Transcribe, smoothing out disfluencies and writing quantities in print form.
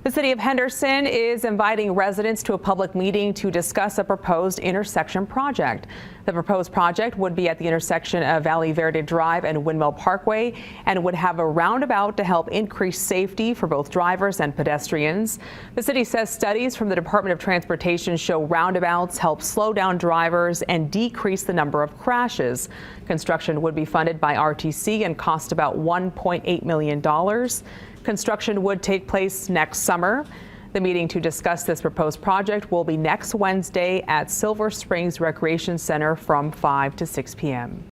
The city of Henderson is inviting residents to a public meeting to discuss a proposed intersection project. The proposed project would be at the intersection of Valle, Verde Drive and Windmill Parkway and would have a roundabout to help increase safety for both drivers and pedestrians. The city says studies from the Department of Transportation show roundabouts help slow down drivers and decrease the number of crashes. Construction would be funded by RTC and cost about $1.8 million. Construction would take place next summer. The meeting to discuss this proposed project will be next Wednesday at Silver Springs Recreation Center from 5 to 6 p.m.